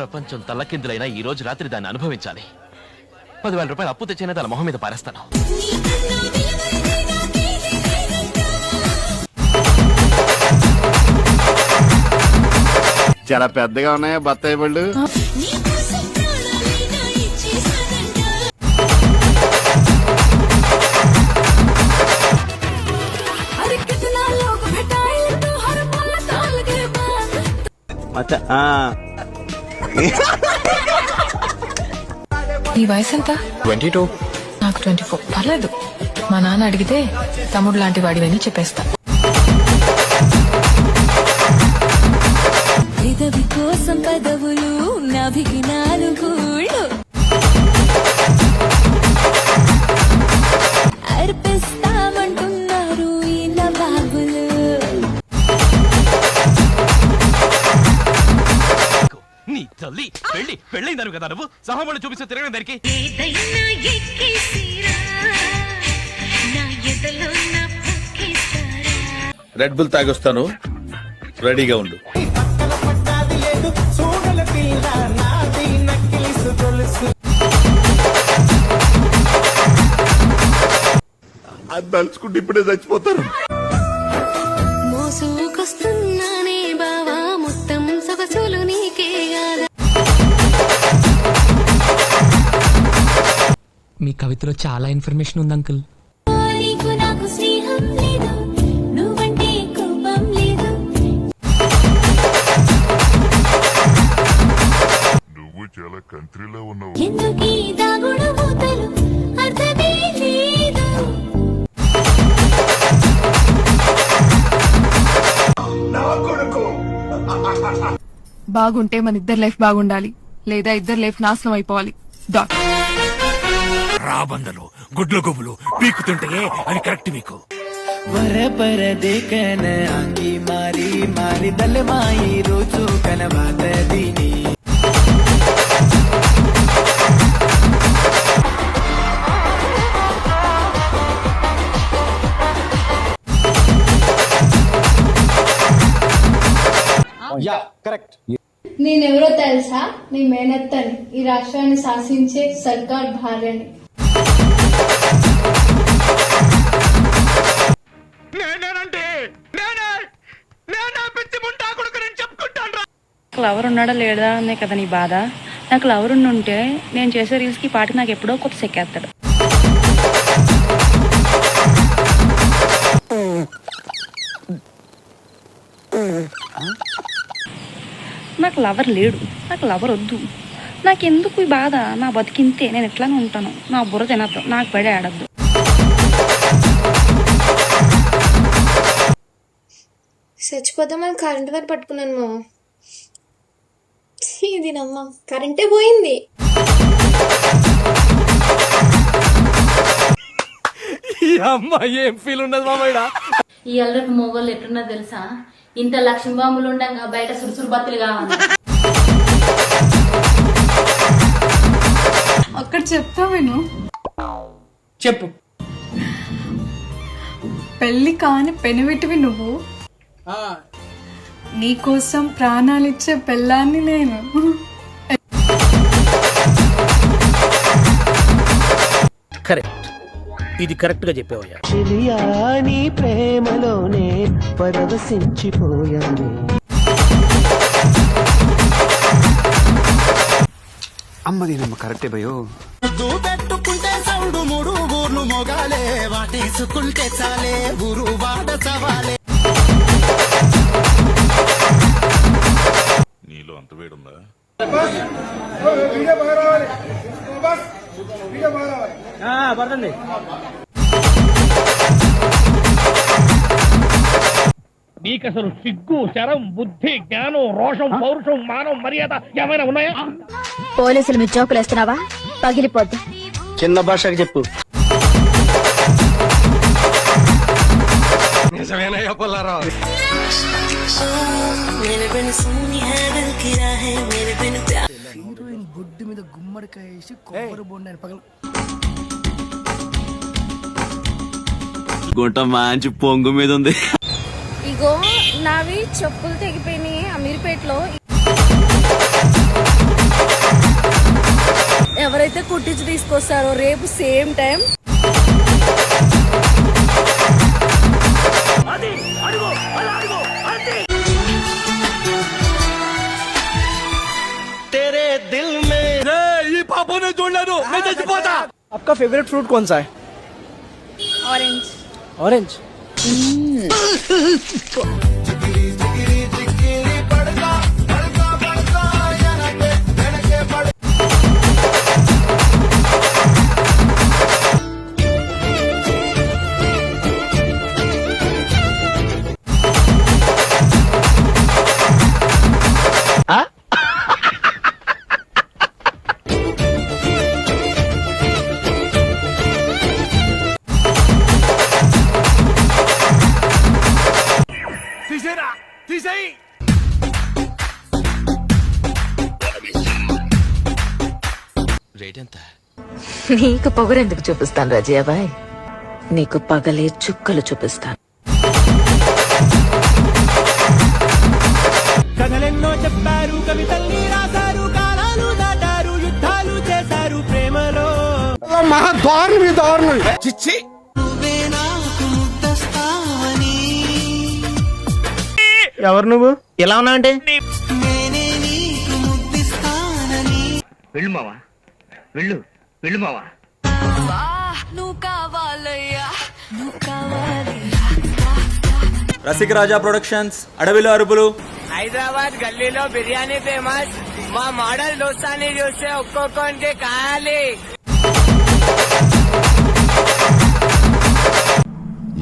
ప్రపంచం తల్లకిందులైనా ఈ రోజు రాత్రి దాన్ని అనుభవించాలి. 10,000 రూపాయలు అప్పు తెచ్చినా తన మొహం మీద పారేస్తాను. చాలా పెద్దగా ఉన్నాయా బత్తాయి పళ్ళు? ఈ వయసు ఎంత? 22. నాకు 24. పర్లేదు, మా నాన్న అడిగితే తమ్ముడు లాంటి వాడివని చెప్పేస్తా. పెదవి కోసం పదవులు నాభికి 4 గూళ్ళు అర్పిస్తామంటున్నారు ఈ నవాబులు. నీ తల్లి పెళ్ళైందాను కదా నువ్వు సహమణి చూపిస్తూ తిరగడం దానికి. రెడ్ బుల్ తాగొస్తాను, రెడీగా ఉండు. అది తలుచుకుంటే ఇప్పుడే చచ్చిపోతారు. మోసుకొస్తున్నానే బావా మొత్తం సొగసులు నీకే గాదా. మీ కవితలో చాలా ఇన్ఫర్మేషన్ ఉంది అంకుల్. నీకు నాకు స్నేహం లేదు, నువ్వంటే కోపం లేదు. నువ్వు చాలా కంట్రీలో ఉన్నావు. ఎందుకీ దాగుడు మూతలు అర్థమే లేదు. బాగుంటే మన ఇద్దరు లైఫ్ బాగుండాలి, లేదా ఇద్దరు లైఫ్ నాశనం అయిపోవాలి. డాట్. రాబందలు గుడ్ల గుబులు పీకుతుంటే అది కరెక్ట్ మీకు. వరపర దేకన ఆంగి మారి మారి దల్ మాయి రోజు కనబాదీని. నేనెవరో తెలుసా? నీ మేనత్తని, ఈ రాష్ట్రాన్ని శాసించే సర్కార్ భార్యని. లవర్ ఉన్నాడా లేడా అనే కదా నీ బాధ. నాకు లవర్ ఉంటే నేను చేసే రీల్స్ కి పాటి నాకు ఎప్పుడో కొత్త సెక్కేస్తాడు. నాకు లవర్ లేడు, నాకు లవర్ వద్దు. నాకెందుకు ఈ బాధ? నా బతికింతే, నేను ఎట్లానే ఉంటాను. నా బుర్ర తినద్దు, నాకు పడే ఆడద్దు. చచ్చిపోతామని కరెంట్ వైర్ పట్టుకున్నాను మా. ఇది నమ్మ కరెంటే పోయింది. ఏం ఫీల్ ఉన్నది మామయ్య? ఈ అల్లరికి మొగోళ్ళు ఎట్టున్నా తెలుసా? ఇంత లక్ష్మీ బాంబులు ఉండగా బయట సురుసురు బత్తులు కావాలి. అక్కడ చెప్తా విను. చెప్పు. పెళ్లి కాని పెనువిటివి నువ్వు, నీకోసం ప్రాణాలిచ్చే పెళ్ళాన్ని నేను. కరెక్ట్, ఇది కరెక్ట్ గా చెప్పావయ్యా. నీ ప్రేమలోనే పరవశించిపోయాను. అమ్మది నమ్మ కరెక్టే భయో. పెట్టుకుంటే సౌండ్ 3 ఊర్లు మొగాలే, వాటేసుకుంటే చాలే ఊరు వాడ సవాలే. నీలో అంత వేడుందా? పడుతుంది. నీకసలు సిగ్గు, శరం, బుద్ధి, జ్ఞానం, రోషం, పౌరుషం, మానం, మర్యాద ఏమైనా ఉన్నాయా? పోలీసులు మీ జోకులు వేస్తున్నావా? పగిలిపోద్ది. చిన్న భాషకి చెప్పు. నిజమేనయ్యా పుల్లారావు? హీరోయిన్ బొడ్డు మీద గుమ్మడికాయ వేసి కొబ్బరి బొండాన్ని పగల. గుంట మంచి పొంగు మీద ఉంది. ఇగో నావి చెప్పులు తెగిపోయినాయి అమీర్పేటలో. ఎవరైతే కుట్టించి తీసుకొస్తారో రేపు సేమ్ టైం आपका फेवरेट फ्रूट कौन सा है? Orange orange. రేట్ ఎంత? నీకు పొగరెందుకు చూపిస్తాను రాజయ్యబాయ్, నీకు పగలే చుక్కలు చూపిస్తాను. కథలెన్నో చెప్పారు, కవితల్ని రాశారు, కాలాలు దాటారు, యుద్ధాలు చేశారు ప్రేమలో. మహా దారుణం, దారుణం. చిచ్చి ఎవరు నువ్వు? ఎలా ఉన్నా అంటే వెళ్ళు మావా, వెళ్ళు వెళ్ళు మావా. నువ్వు కావాలయ్యా, నువ్వు కావాలి. రసిక రాజా ప్రొడక్షన్స్, అడవిలో అరుపులు. హైదరాబాద్ గల్లీలో బిర్యానీ ఫేమస్. మా మోడల్ దోస్తాన్ని చూస్తే ఒక్కొక్కరికి కావాలి.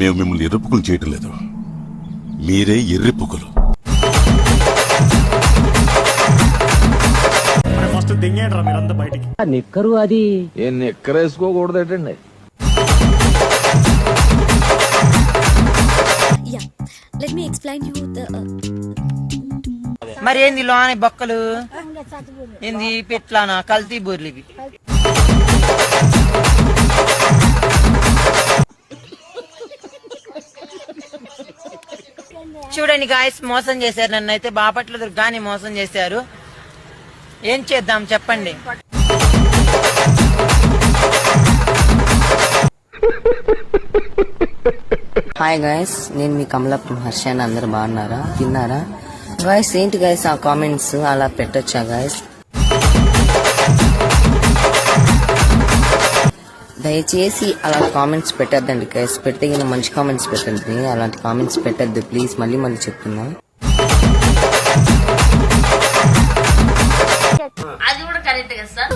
మేము మిమ్మల్ని ఎరుపుకులు చేయటం లేదు, మీరే ఎర్రిపుకులు. ఫస్ట్ దింగేంట్రా మీరంతా బయటికి. నిక్కరు అది ఎక్కరేసుకోకూడదేటండి. Let me explain you the మరి ఏంది లోని బొక్కలు, ఏంది పెట్లానా కల్తీ బూర్లు ఇవి. చూడండి గాయస్, మోసం చేశారు నన్ను. అయితే బాపట్ల దుర్గాని మోసం చేశారు. ఏం చేద్దాం చెప్పండి. హాయ్ గాయస్, నేను మీ కమలాపురం హర్ష. అందరు బాగున్నారా? తిన్నారా గాయస్? ఏంటి గాయస్ ఆ కామెంట్స్ అలా పెట్టొచ్చా గాయస్? దయచేసి అలా కామెంట్స్ పెట్టద్దండి గాయస్. పెడితే కింద మంచి కామెంట్స్ పెట్టండి, అలాంటి కామెంట్స్ పెట్టద్దు ప్లీజ్. మళ్ళీ చెప్తున్నా. అది కూడా కరెక్ట్ కదా సార్.